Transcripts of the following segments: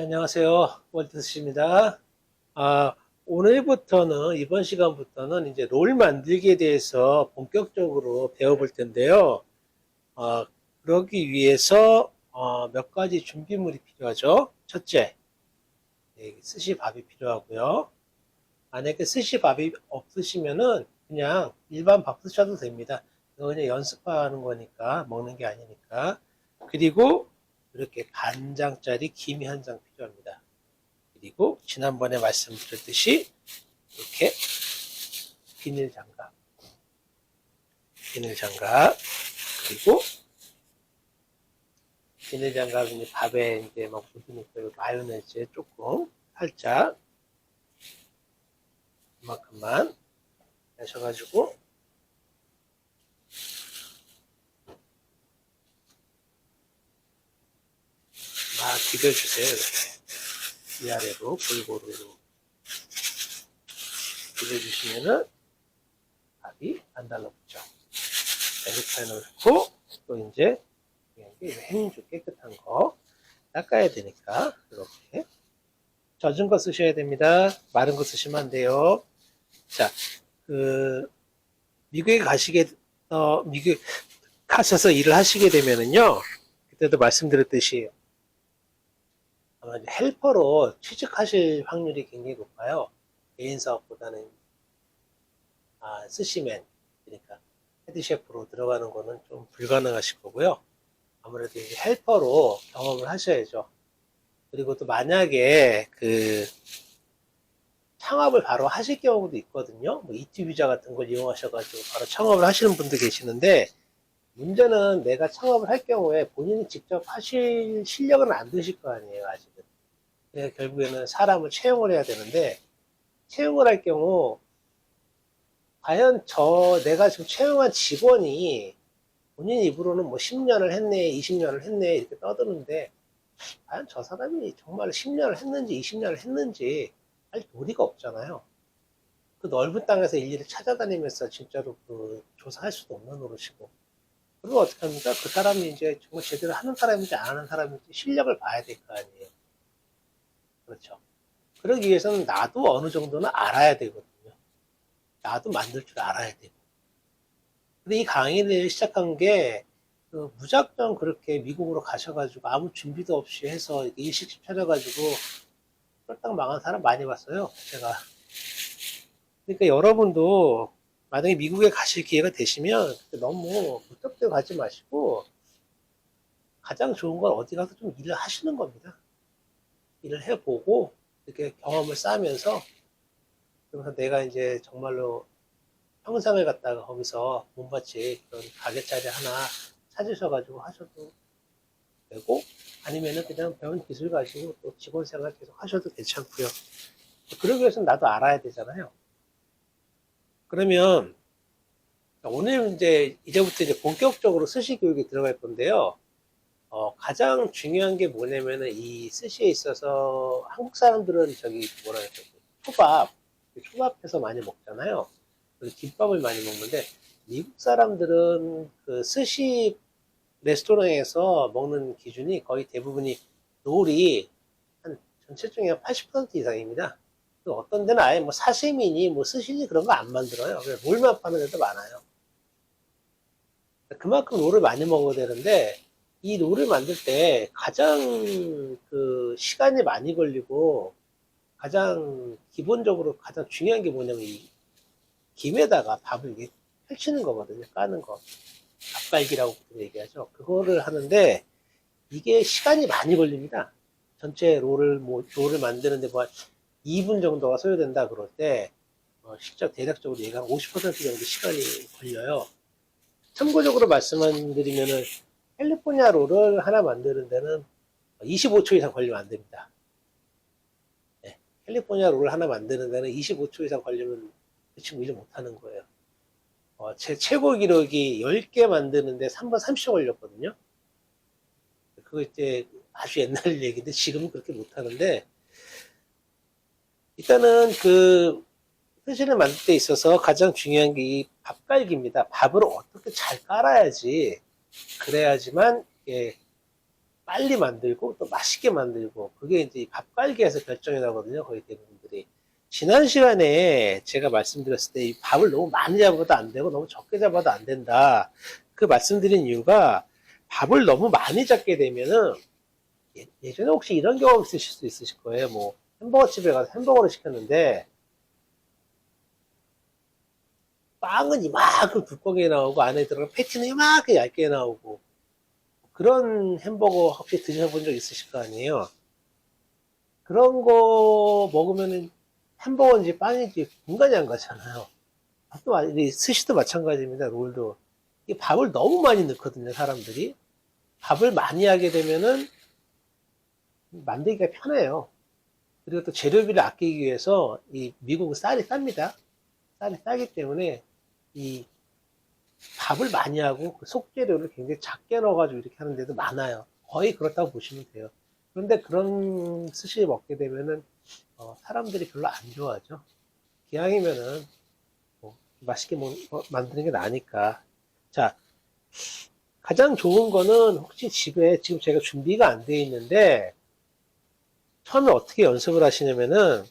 네, 안녕하세요. 월트스입니다. 오늘부터는, 이번 시간부터는 이제 롤 만들기에 대해서 본격적으로 배워볼 텐데요. 아, 그러기 위해서, 몇 가지 준비물이 필요하죠. 첫째, 스시밥이 필요하고요. 만약에 스시밥이 없으시면은 그냥 일반 밥 쓰셔도 됩니다. 이거 그냥 연습하는 거니까, 먹는 게 아니니까. 그리고 이렇게 반장짜리 김이 한 장 필요합니다. 그리고 지난번에 말씀드렸듯이 이렇게 비닐 장갑, 그리고 비닐 장갑이 밥에 이제 막 묻으니까 마요네즈 조금 살짝 이만큼만 하셔가지고 막 비벼주세요. 이렇게 위아래로 골고루 비벼주시면은 밥이 안 달라붙죠. 이렇게 해놓고 또 이제 행주 깨끗한 거 닦아야 되니까 이렇게 젖은 거 쓰셔야 됩니다. 마른 거 쓰시면 안 돼요. 자, 미국에 미국에 가셔서 일을 하시게 되면은요, 그때도 말씀드렸듯이 아마 헬퍼로 취직하실 확률이 굉장히 높아요. 개인 사업보다는, 스시맨, 그러니까 헤드셰프로 들어가는 거는 좀 불가능하실 거고요. 아무래도 이제 헬퍼로 경험을 하셔야죠. 그리고 또 만약에 창업을 바로 하실 경우도 있거든요. 뭐 이티 비자 같은 걸 이용하셔가지고 바로 창업을 하시는 분도 계시는데, 문제는 내가 창업을 할 경우에 본인이 직접 하실 실력은 안 되실 거 아니에요, 아직은. 그래서 결국에는 사람을 채용을 해야 되는데, 채용을 할 경우, 과연 내가 지금 채용한 직원이 본인 입으로는 뭐 10년을 했네, 20년을 했네, 이렇게 떠드는데, 과연 저 사람이 정말 10년을 했는지, 20년을 했는지, 할 도리가 없잖아요. 그 넓은 땅에서 일일이 찾아다니면서 진짜로 조사할 수도 없는 노릇이고. 그리고 어떻게 합니까? 그 사람이 이제 정말 제대로 하는 사람인지 안 하는 사람인지 실력을 봐야 될 거 아니에요. 그렇죠. 그러기 위해서는 나도 어느 정도는 알아야 되거든요. 나도 만들 줄 알아야 되고. 근데 이 강의를 시작한 게, 무작정 그렇게 미국으로 가셔가지고 아무 준비도 없이 해서 일식집 차려가지고 쫄딱 망한 사람 많이 봤어요. 제가. 그러니까 여러분도 만약에 미국에 가실 기회가 되시면 너무 무턱대고 가지 마시고 가장 좋은 건 어디 가서 좀 일을 하시는 겁니다. 일을 해보고 이렇게 경험을 쌓으면서 그래서 내가 이제 정말로 평생을 갖다가 거기서 몸바치 그런 가게 자리 하나 찾으셔가지고 하셔도 되고 아니면은 그냥 배운 기술 가지고 또 직원 생활 계속 하셔도 괜찮고요. 그러기 위해서는 나도 알아야 되잖아요. 그러면 오늘 이제부터 이제 본격적으로 스시 교육에 들어갈 건데요. 가장 중요한 게 뭐냐면은 이 스시에 있어서 한국 사람들은 뭐라 해야 되지? 초밥해서 많이 먹잖아요. 그리고 김밥을 많이 먹는데 미국 사람들은 그 스시 레스토랑에서 먹는 기준이 거의 대부분이 롤이 한 전체 중에 한 80% 이상입니다. 어떤 데는 아예 뭐 사시미니 뭐 스시니 그런 거 안 만들어요. 그냥 롤만 파는 데도 많아요. 그만큼 롤을 많이 먹어야 되는데 이 롤을 만들 때 가장 시간이 많이 걸리고 가장 기본적으로 가장 중요한 게 뭐냐면 이 김에다가 밥을 이렇게 펼치는 거거든요. 까는 거. 밥갈기라고 얘기하죠. 그거를 하는데 이게 시간이 많이 걸립니다. 전체 롤을 만드는데 뭐 2분 정도가 소요된다 그럴 때 실적 대략적으로 얘가 50% 정도 시간이 걸려요. 참고적으로 말씀드리면은 캘리포니아 롤을 하나 만드는 데는 25초 이상 걸리면 안 됩니다. 네. 캘리포니아 롤을 하나 만드는 데는 25초 이상 걸리면 그 친구 일 못하는 거예요. 제 최고 기록이 10개 만드는데 3분 30초 걸렸거든요. 그거 이제 아주 옛날 얘기인데 지금은 그렇게 못하는데 일단은 스시를 만들 때 있어서 가장 중요한 게 이 밥갈기입니다. 밥을 어떻게 잘 깔아야지 그래야지만 이게 빨리 만들고 또 맛있게 만들고 그게 이제 밥 깔기에서 결정이 나거든요. 거의 대부분들이. 지난 시간에 제가 말씀드렸을 때 이 밥을 너무 많이 잡아도 안 되고 너무 적게 잡아도 안 된다. 그 말씀드린 이유가 밥을 너무 많이 잡게 되면은 예전에 혹시 이런 경험 있으실 수 있으실 거예요. 뭐 햄버거 집에 가서 햄버거를 시켰는데 빵은 이만큼 두껍게 나오고 안에 들어간 패티는 이만큼 얇게 나오고 그런 햄버거 혹시 드셔본 적 있으실 거 아니에요? 그런 거 먹으면은 햄버거인지 빵인지 분간이 안 가잖아요. 밥도 스시도 마찬가지입니다. 롤도. 이 밥을 너무 많이 넣거든요, 사람들이. 밥을 많이 하게 되면은 만들기가 편해요. 그리고 또 재료비를 아끼기 위해서 이 미국은 쌀이 쌉니다. 쌀이 싸기 때문에 이 밥을 많이 하고 그 속재료를 굉장히 작게 넣어가지고 이렇게 하는 데도 많아요. 거의 그렇다고 보시면 돼요. 그런데 그런 스시 먹게 되면은 사람들이 별로 안 좋아하죠. 기왕이면은 뭐 맛있게 만드는 게 나으니까. 자, 가장 좋은 거는 혹시 집에 지금 제가 준비가 안 돼 있는데 처음에 어떻게 연습을 하시냐면은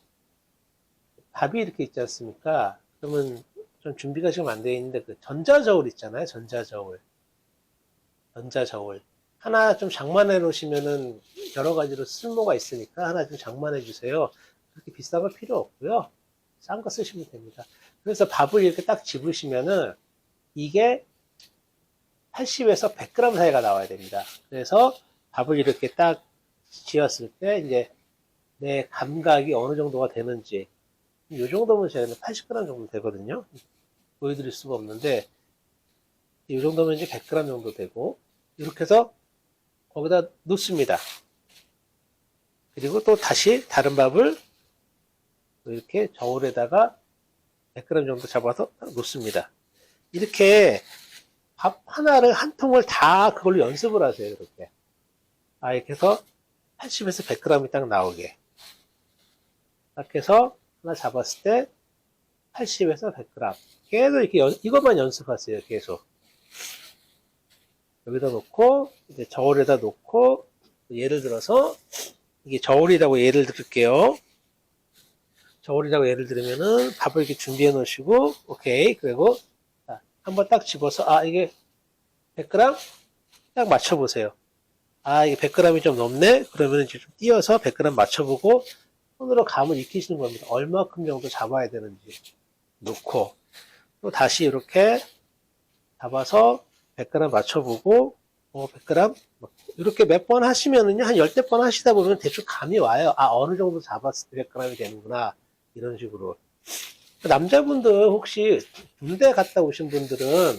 밥이 이렇게 있지 않습니까? 그러면 좀 준비가 지금 안 돼 있는데 그 전자저울 있잖아요. 전자저울. 전자저울. 하나 좀 장만해 놓으시면은 여러 가지로 쓸모가 있으니까 하나 좀 장만해 주세요. 그렇게 비싼 거 필요 없고요. 싼 거 쓰시면 됩니다. 그래서 밥을 이렇게 딱 집으시면은 이게 80에서 100g 사이가 나와야 됩니다. 그래서 밥을 이렇게 딱 지었을 때 이제 내 감각이 어느 정도가 되는지 이 정도면 제가 80g 정도 되거든요. 보여드릴 수가 없는데 이 정도면 이제 100g 정도 되고 이렇게 해서 거기다 놓습니다. 그리고 또 다시 다른 밥을 이렇게 저울에다가 100g 정도 잡아서 놓습니다. 이렇게 밥 하나를 한 통을 다 그걸로 연습을 하세요. 이렇게. 이렇게 해서 80에서 100g이 딱 나오게. 딱 해서 하나 잡았을 때 80에서 100g. 계속 이렇게 이것만 연습하세요. 계속. 여기다 놓고 이제 저울에다 놓고 예를 들어서 이게 저울이라고 예를 들을게요. 저울이라고 예를 들면은 밥을 이렇게 준비해 놓으시고 오케이. 그리고 한번 딱 집어서 이게 100g 딱 맞춰보세요. 이게 100g이 좀 넘네? 그러면 이제 좀 띄어서 100g 맞춰보고 손으로 감을 익히시는 겁니다. 얼마큼 정도 잡아야 되는지 놓고 또 다시 이렇게 잡아서 100g 맞춰보고 100g 이렇게 몇 번 하시면은요 한 열댓 번 하시다 보면 대충 감이 와요. 어느 정도 잡았을 때 100g이 되는구나 이런 식으로. 남자분들 혹시 군대 갔다 오신 분들은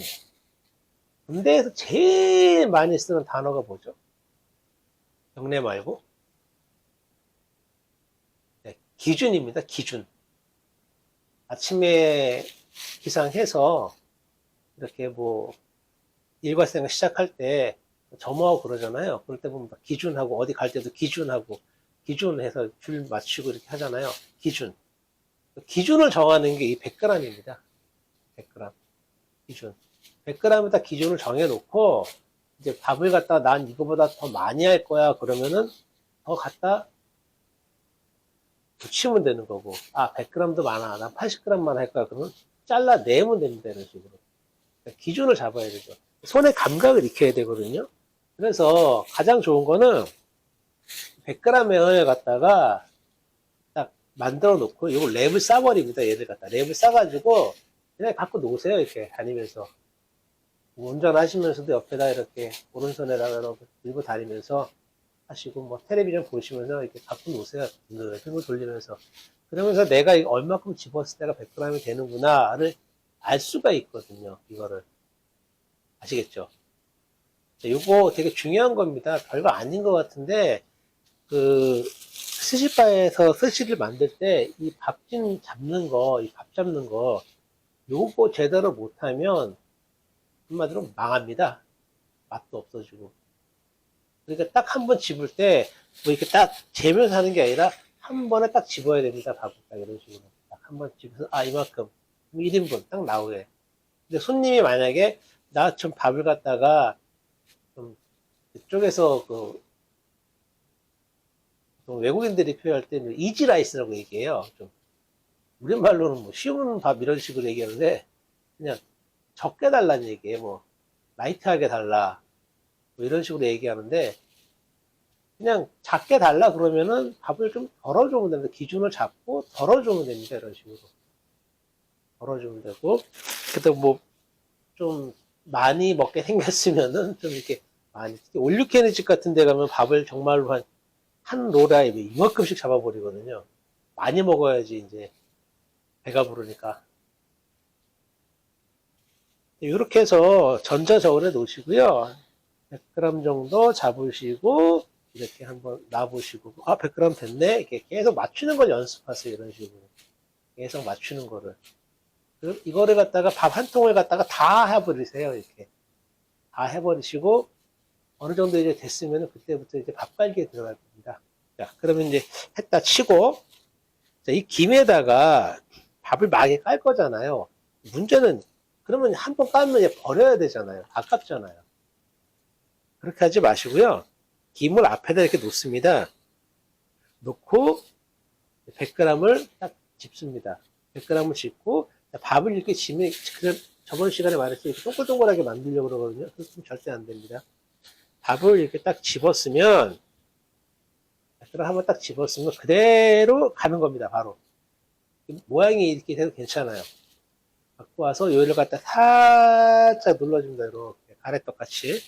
군대에서 제일 많이 쓰는 단어가 뭐죠? 경례 말고 네, 기준입니다. 기준. 아침에 기상해서 이렇게 뭐 일과생활 시작할 때 점호하고 그러잖아요. 그럴 때 보면 기준하고 어디 갈 때도 기준하고 기준해서 줄 맞추고 이렇게 하잖아요. 기준. 기준을 정하는 게 이 100g입니다. 100g. 기준. 100g에다 기준을 정해놓고 이제 밥을 갖다가 난 이거보다 더 많이 할 거야. 그러면은 더 갖다 붙이면 되는 거고 100g도 많아. 난 80g만 할 거야. 그러면 잘라내면 됩니다. 이런 식으로. 그러니까 기준을 잡아야 되죠. 손의 감각을 익혀야 되거든요. 그래서 가장 좋은 거는 100g의 연을 갖다가 딱 만들어 놓고 이거 랩을 싸버립니다. 얘를 갖다 랩을 싸가지고 그냥 갖고 놓으세요. 이렇게 다니면서 운전하시면서도 옆에다 이렇게 오른손에다가 들고 다니면서 하시고 뭐 텔레비전 보시면서 이렇게 갖고 놓으세요. 등을 돌리면서 그러면서 내가 얼마큼 집었을 때가 100g이 되는구나를 알 수가 있거든요. 이거를 아시겠죠? 이거 되게 중요한 겁니다. 별거 아닌 것 같은데 그 스시바에서 스시를 만들 때 이 밥진 잡는 거, 이 밥 잡는 거 요거 제대로 못하면 한마디로 망합니다. 맛도 없어지고. 그러니까 딱 한 번 집을 때 뭐 이렇게 딱 재면서 하는 게 아니라 한 번에 딱 집어야 됩니다. 밥을 딱 이런 식으로. 딱 한 번 집어서 이만큼 1인분 딱 나오게. 근데 손님이 만약에 나 좀 밥을 갖다가 좀 그쪽에서 보통 외국인들이 표현할 때는 이지 라이스라고 얘기해요. 좀 우리말로는 뭐 쉬운 밥 이런 식으로 얘기하는데 그냥 적게 달라는 얘기예요. 뭐 라이트하게 달라 뭐 이런 식으로 얘기하는데 그냥 작게 달라 그러면은 밥을 좀 덜어주면 됩니다. 기준을 잡고 덜어주면 됩니다. 이런 식으로 덜어주면 되고 그래도 뭐 좀 많이 먹게 생겼으면은 좀 이렇게 많이 올유캐니 집 같은 데 가면 밥을 정말로 한 롤에 이만큼씩 잡아버리거든요. 많이 먹어야지 이제 배가 부르니까. 이렇게 해서 전자저울에 놓으시고요. 100g 정도 잡으시고 이렇게 한번 놔보시고 100g 됐네. 이렇게 계속 맞추는 걸 연습하세요. 이런 식으로 계속 맞추는 거를. 이거를 갖다가 밥 한 통을 갖다가 다 해버리세요. 이렇게 다 해버리시고 어느 정도 이제 됐으면 그때부터 이제 밥갈기에 들어갈 겁니다. 자, 그러면 이제 했다 치고 자, 이 김에다가 밥을 많이 깔 거잖아요. 문제는 그러면 한 번 깔면 이제 버려야 되잖아요. 아깝잖아요. 그렇게 하지 마시고요. 김을 앞에다 이렇게 놓습니다. 놓고 100g을 딱 집습니다. 100g을 집고 밥을 이렇게 지면 저번 시간에 말했듯이 이렇게 동글동글하게 만들려고 그러거든요. 그럼 절대 안 됩니다. 밥을 이렇게 딱 집었으면 100g 한번 딱 집었으면 그대로 가는 겁니다. 바로 모양이 이렇게 돼도 괜찮아요. 갖고 와서 요리를 갖다 살짝 눌러줍니다. 이렇게 가래떡 같이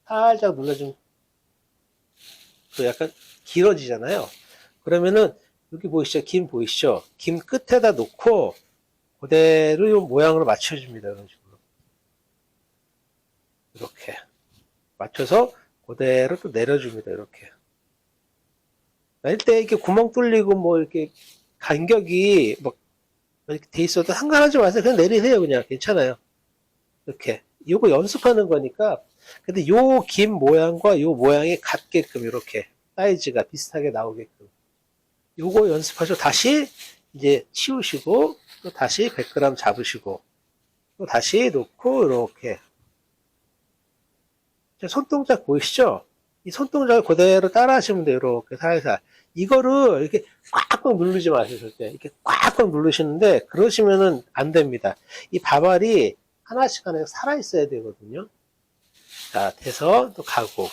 살짝 눌러주면 그 약간 길어지잖아요. 그러면은 여기 보이시죠? 김 보이시죠? 김 끝에다 놓고 그대로 이 모양으로 맞춰줍니다. 이런 식으로 이렇게 맞춰서 그대로 또 내려줍니다. 이렇게 낼 때 이렇게 구멍 뚫리고 뭐 이렇게 간격이 뭐 이렇게 돼 있어도 상관하지 마세요. 그냥 내리세요. 그냥 괜찮아요. 이렇게 요거 연습하는 거니까 근데 요 김 모양과 요 모양이 같게끔 이렇게 사이즈가 비슷하게 나오게끔 요거 연습하시고 다시 이제 치우시고 또 다시 100g 잡으시고 또 다시 놓고 이렇게 손동작 보이시죠? 이 손동작을 그대로 따라 하시면 돼요. 이렇게 살살 이거를 이렇게 꽉꽉 누르지 마세요. 절대 이렇게 꽉꽉 누르시는데 그러시면은 안 됩니다. 이 밥알이 하나씩 살아 있어야 되거든요. 자, 돼서 또 가고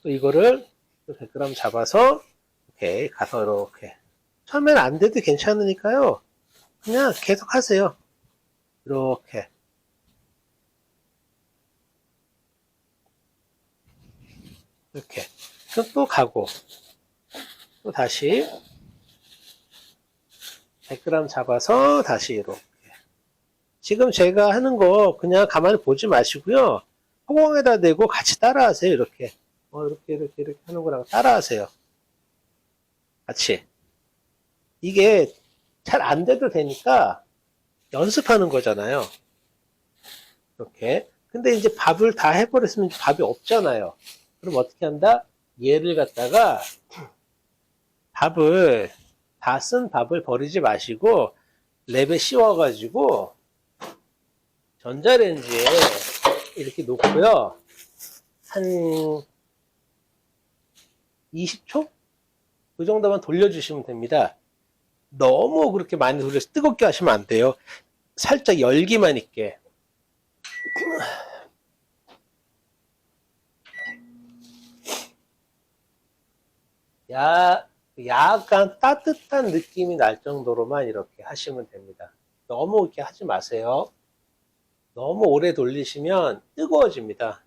또 이거를 또 100g 잡아서 이렇게 가서 이렇게 처음에는 안 돼도 괜찮으니까요. 그냥 계속 하세요. 이렇게 이렇게 그럼 또 가고 또 다시 100g 잡아서 다시 이렇게 지금 제가 하는 거 그냥 가만히 보지 마시고요. 허공에다 대고 같이 따라하세요. 이렇게 이렇게 하는 거랑 따라하세요. 같이 이게 잘 안 돼도 되니까 연습하는 거잖아요. 이렇게 근데 이제 밥을 다 해버렸으면 밥이 없잖아요. 그럼 어떻게 한다? 얘를 갖다가 밥을 다 쓴 밥을 버리지 마시고 랩에 씌워가지고 전자레인지에 이렇게 놓고요. 한 20초? 그 정도만 돌려주시면 됩니다. 너무 그렇게 많이 돌려서 뜨겁게 하시면 안 돼요. 살짝 열기만 있게. 약간 따뜻한 느낌이 날 정도로만 이렇게 하시면 됩니다. 너무 이렇게 하지 마세요. 너무 오래 돌리시면 뜨거워집니다.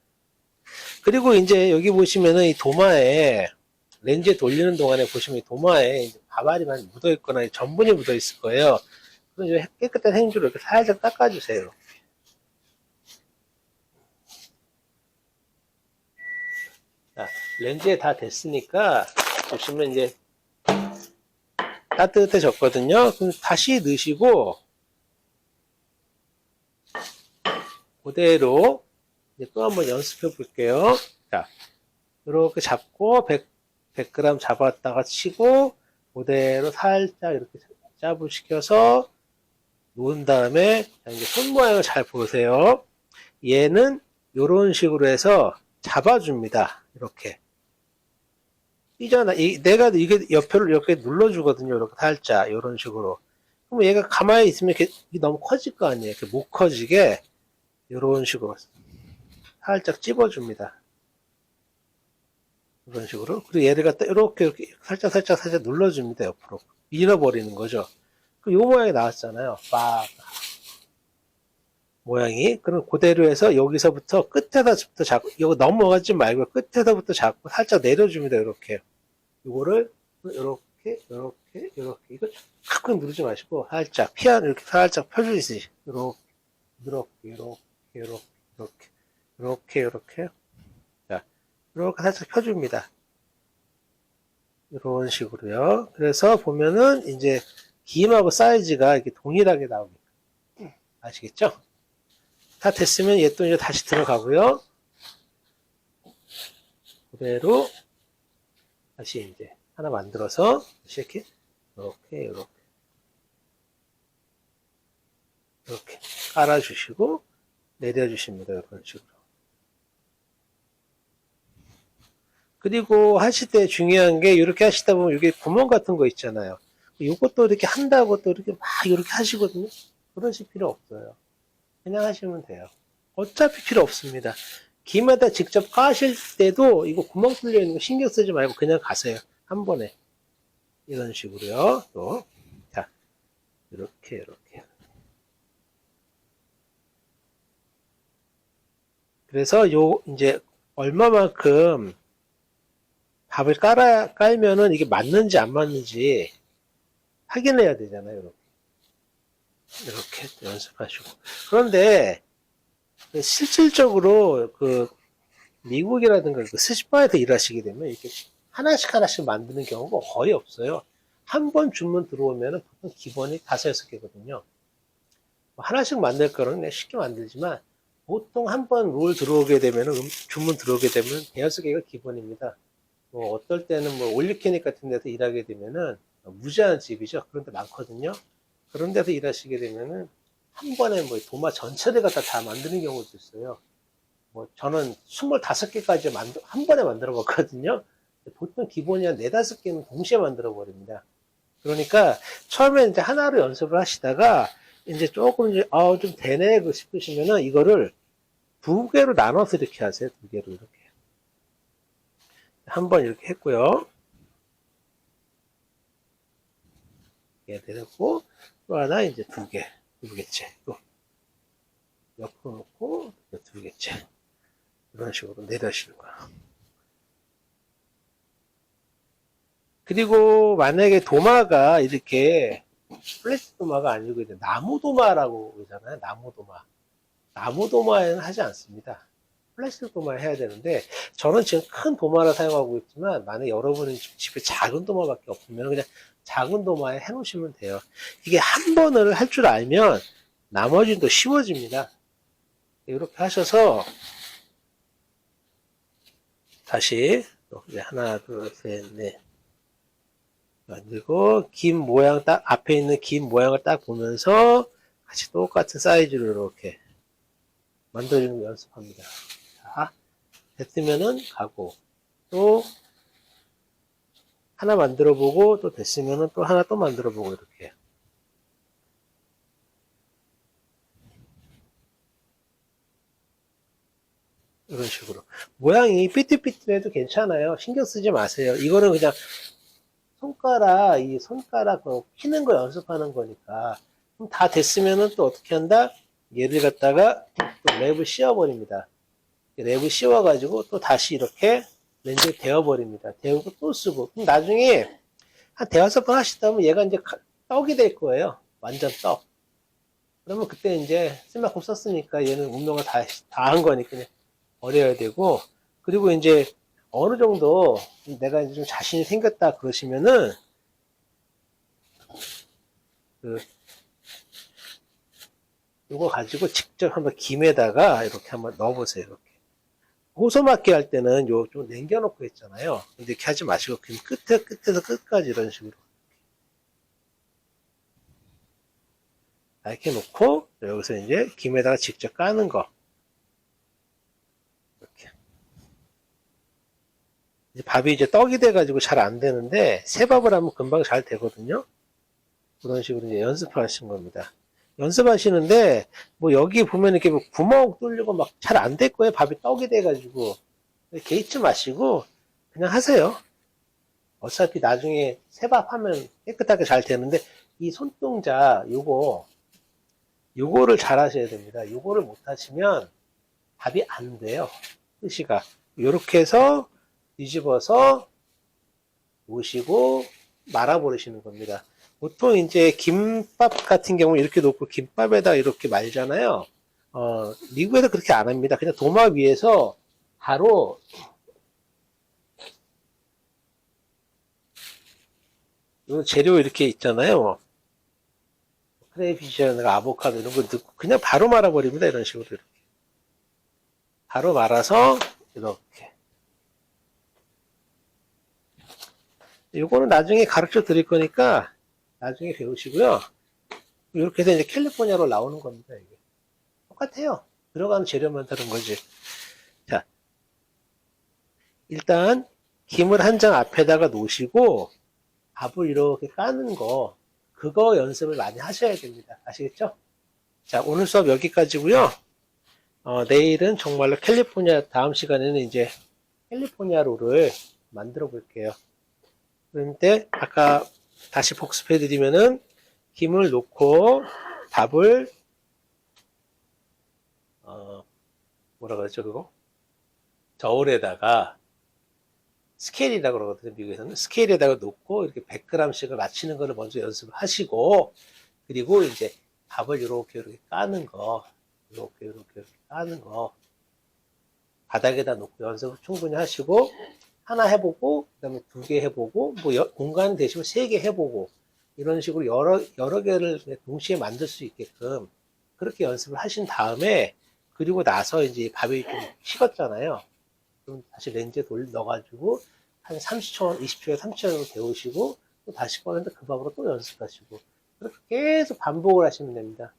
그리고 이제 여기 보시면은 이 도마에 렌즈에 돌리는 동안에 보시면 이 도마에 밥알이 많이 묻어 있거나 전분이 묻어 있을 거예요. 그럼 깨끗한 행주로 이렇게 살짝 닦아주세요. 자, 렌즈에 다 됐으니까 보시면 이제 따뜻해졌거든요. 그럼 다시 넣으시고 그대로 이제 또 한번 연습해 볼게요. 자, 이렇게 잡고 100g 잡았다가 치고 그대로 살짝 이렇게 짭을 시켜서 놓은 다음에 이제 손 모양을 잘 보세요. 얘는 이런 식으로 해서 잡아줍니다. 이렇게 삐잖아. 내가 이게 옆을 이렇게 눌러주거든요. 이렇게 살짝, 이런 식으로. 그럼 얘가 가만히 있으면 이렇게 너무 커질 거 아니에요. 이렇게 못 커지게, 이런 식으로 살짝 찝어줍니다. 이런 식으로. 그리고 얘를 갖다 이렇게 살짝 눌러줍니다. 옆으로. 밀어버리는 거죠. 그 요 모양이 나왔잖아요. 빡. 모양이. 그럼 그대로 해서 여기서부터 끝에서부터 잡고, 이거 넘어가지 말고 끝에서부터 잡고 살짝 내려줍니다. 이렇게. 요거를 이렇게. 이거 꽉 누르지 마시고 살짝 피아노 이렇게 살짝 펴주듯이 이렇게. 자, 이렇게 살짝 펴줍니다. 이런 식으로요. 그래서 보면은 이제 김하고 사이즈가 이렇게 동일하게 나옵니다. 아시겠죠? 다 됐으면 얘 또 이제 다시 들어가고요. 그대로 다시 이제 하나 만들어서 이렇게 이렇게 깔아주시고 내려주십니다. 이런 식으로. 그리고 하실 때 중요한 게 이렇게 하시다 보면 이게 구멍 같은 거 있잖아요. 이것도 이렇게 한다고 또 이렇게 막 이렇게 하시거든요. 그러실 필요 없어요. 그냥 하시면 돼요. 어차피 필요 없습니다. 김에다 직접 까실 때도 이거 구멍 뚫려 있는 거 신경 쓰지 말고 그냥 가세요. 한 번에. 이런 식으로요. 또. 자, 이렇게. 그래서 이제 얼마만큼 밥을 깔면은 이게 맞는지 안 맞는지 확인해야 되잖아요. 이렇게 연습하시고. 그런데 실질적으로 미국이라든가 스시바에서 일하시게 되면 이렇게 하나씩 만드는 경우가 거의 없어요. 한 번 주문 들어오면 보통 기본이 5, 6개거든요. 하나씩 만들 거는 쉽게 만들지만 보통 한 번 롤 들어오게 되면 주문 들어오게 되면 5개가 기본입니다. 뭐 어떨 때는 뭐 올리케닉 같은 데서 일하게 되면은 무제한 집이죠. 그런 데 많거든요. 그런 데서 일하시게 되면은 한 번에 뭐 도마 전체를 갖다 다 만드는 경우도 있어요. 뭐 저는 25개까지 한 번에 만들어 봤거든요. 보통 기본이 한 4, 5개는 동시에 만들어 버립니다. 그러니까 처음에 이제 하나로 연습을 하시다가 이제 조금 이제 좀 되네 싶으시면은 이거를 2개로 나눠서 이렇게 하세요. 2개로 이렇게. 한 번 이렇게 했고요. 이렇게 되고 또 하나 이제 2개째. 또 옆으로 놓고 2개째. 이런 식으로 내려주는 거예요. 그리고 만약에 도마가 이렇게 플라스틱 도마가 아니고 이제 나무 도마라고 그러잖아요. 나무 도마에는 하지 않습니다. 플라스틱 도마를 해야 되는데 저는 지금 큰 도마를 사용하고 있지만 만약 여러분이 집에 작은 도마밖에 없으면 그냥 작은 도마에 해 놓으시면 돼요. 이게 한 번을 할 줄 알면 나머지는 더 쉬워집니다. 이렇게 하셔서 다시 이제 하나, 둘, 셋, 넷 만들고 김 모양 딱 앞에 있는 김 모양을 딱 보면서 같이 똑같은 사이즈로 이렇게 만들어주는 거 연습합니다. 자, 됐으면은 가고 또 하나 만들어 보고 또 됐으면은 또 하나 또 만들어 보고 이렇게 이런 식으로 모양이 삐뚤삐뚤해도 괜찮아요. 신경 쓰지 마세요. 이거는 그냥 이 손가락 피는 거 연습하는 거니까 그럼 다 됐으면은 또 어떻게 한다? 얘를 갖다가 또 랩을 씌워버립니다. 랩을 씌워가지고 또 다시 이렇게 렌즈에 데워버립니다. 데우고 또 쓰고 그럼 나중에 한 대여섯 번 하시다 보면 얘가 이제 떡이 될 거예요. 완전 떡. 그러면 그때 이제 쓸만큼 썼으니까 얘는 운동을 다 한 거니까 버려야 되고 그리고 이제 어느 정도 내가 이제 좀 자신이 생겼다 그러시면은 이거 가지고 직접 한번 김에다가 이렇게 한번 넣어보세요. 이렇게. 호소 맞기 할 때는 요 좀 남겨놓고 했잖아요. 근데 이렇게 하지 마시고 그냥 끝에서 끝까지 이런 식으로 이렇게 놓고 여기서 이제 김에다가 직접 까는 거 이렇게 이제 밥이 이제 떡이 돼가지고 잘 안 되는데, 새 밥을 하면 금방 잘 되거든요. 그런 식으로 이제 연습을 하신 겁니다. 연습하시는데, 뭐 여기 보면 이렇게 뭐 구멍 뚫리고 막 잘 안 될 거예요. 밥이 떡이 돼가지고. 개의치 마시고, 그냥 하세요. 어차피 나중에 새밥 하면 깨끗하게 잘 되는데, 이 손동작, 요거를 잘 하셔야 됩니다. 요거를 못 하시면 밥이 안 돼요. 뜻이가. 요렇게 해서 뒤집어서 놓으시고 말아버리시는 겁니다. 보통 이제 김밥 같은 경우는 이렇게 놓고 김밥에다 이렇게 말잖아요. 미국에도 그렇게 안 합니다. 그냥 도마 위에서 바로 요 재료 이렇게 있잖아요. 크레이피시나 아보카도 이런 거 넣고 그냥 바로 말아버립니다. 이런 식으로 이렇게. 바로 말아서 이렇게. 요거는 나중에 가르쳐 드릴 거니까 나중에 배우시고요. 이렇게 해서 이제 캘리포니아로 나오는 겁니다. 이게. 똑같아요. 들어가는 재료만 다른 거지. 자, 일단 김을 한 장 앞에다가 놓으시고 밥을 이렇게 까는 거 그거 연습을 많이 하셔야 됩니다. 아시겠죠? 자, 오늘 수업 여기까지고요. 내일은 정말로 캘리포니아 다음 시간에는 이제 캘리포니아 롤을 만들어 볼게요. 그런데 아까 다시 복습해 드리면은 김을 놓고 밥을 뭐라 그랬죠 그거? 저울에다가 스케일이라고 그러거든요. 미국에서는 스케일에다가 놓고 이렇게 100g씩을 맞추는 거를 먼저 연습을 하시고 그리고 이제 밥을 이렇게 까는 거 이렇게 까는 거 바닥에다 놓고 연습을 충분히 하시고 하나 해보고 그다음에 2개 해보고 뭐 공간 되시면 3개 해보고 이런 식으로 여러 개를 동시에 만들 수 있게끔 그렇게 연습을 하신 다음에 그리고 나서 이제 밥이 좀 식었잖아요. 그럼 다시 렌즈에 넣어가지고 한 30초, 20초에 30초 정도 데우시고 또 다시 꺼내서 그 밥으로 또 연습하시고 그렇게 계속 반복을 하시면 됩니다.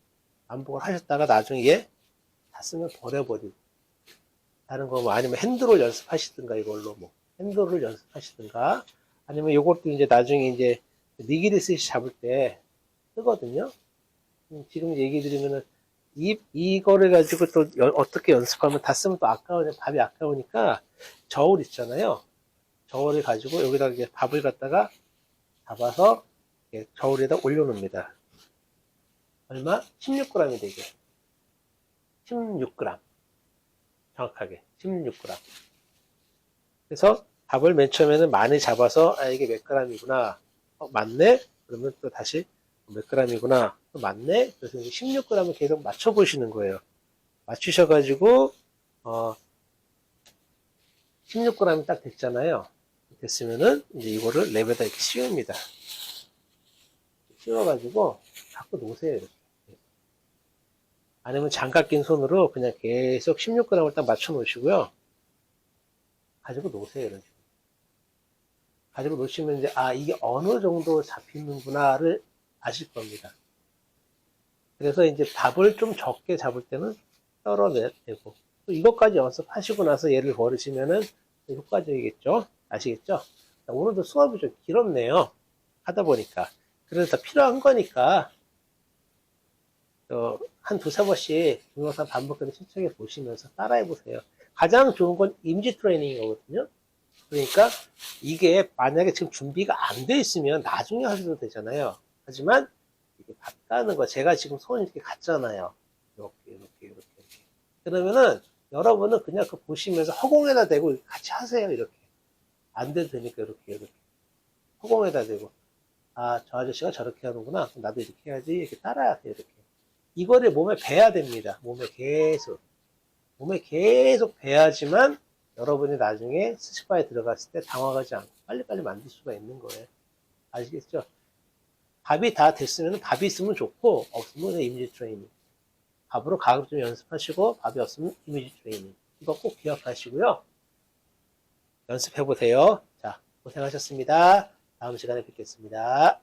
반복을 하셨다가 나중에 얘 다 쓰면 버려버리고 다른 거 뭐 아니면 핸드롤 연습하시든가 이걸로 뭐 핸드롤을 연습하시든가 아니면 요것도 이제 나중에 이제 니기리 스시 잡을 때 쓰거든요. 지금 얘기 드리면은 이거를 가지고 또 어떻게 연습하면 다 쓰면 또 밥이 아까우니까 저울 있잖아요. 저울을 가지고 여기다 이렇게 밥을 갖다가 잡아서 저울에다 올려놓습니다. 얼마? 16g이 되게. 16g. 정확하게. 16g. 그래서 밥을 맨 처음에는 많이 잡아서 이게 몇 g이구나. 맞네? 그러면 또 다시 몇 g이구나. 또 맞네? 그래서 16g을 계속 맞춰보시는 거예요. 맞추셔가지고 16g이 딱 됐잖아요. 됐으면은 이제 이거를 랩에다 이렇게 씌웁니다. 씌워가지고 갖고 놓으세요. 이렇게. 아니면 장갑 낀 손으로 그냥 계속 16g을 딱 맞춰 놓으시고요. 가지고 놓으세요. 이런 식으로. 가지고 놓으시면 이제 이게 어느 정도 잡히는구나를 아실 겁니다. 그래서 이제 밥을 좀 적게 잡을 때는 떨어내고 또 이것까지 연습하시고 나서 얘를 버리시면은 효과적이겠죠. 아시겠죠? 오늘도 수업이 좀 길었네요. 하다 보니까. 그래서 다 필요한 거니까 한 2-3번씩 동영상 반복해서 신청해 보시면서 따라해 보세요. 가장 좋은 건 임시 트레이닝이거든요. 그러니까 이게 만약에 지금 준비가 안 돼 있으면 나중에 하셔도 되잖아요. 하지만 이게 밥 까는 거 제가 지금 손 이렇게 갔잖아요. 이렇게. 그러면은 여러분은 그냥 그 보시면서 허공에다 대고 같이 하세요. 이렇게. 안 돼도 되니까 이렇게. 허공에다 대고 저 아저씨가 저렇게 하는구나. 나도 이렇게 해야지. 이렇게 따라하세요. 이렇게. 이거를 몸에 배야 됩니다. 몸에 계속 배야지만 여러분이 나중에 스시바에 들어갔을 때 당황하지 않고 빨리빨리 만들 수가 있는 거예요. 아시겠죠? 밥이 다 됐으면 밥이 있으면 좋고 없으면 이미지 트레이닝. 밥으로 가급 좀 연습하시고 밥이 없으면 이미지 트레이닝. 이거 꼭 기억하시고요. 연습해 보세요. 자, 고생하셨습니다. 다음 시간에 뵙겠습니다.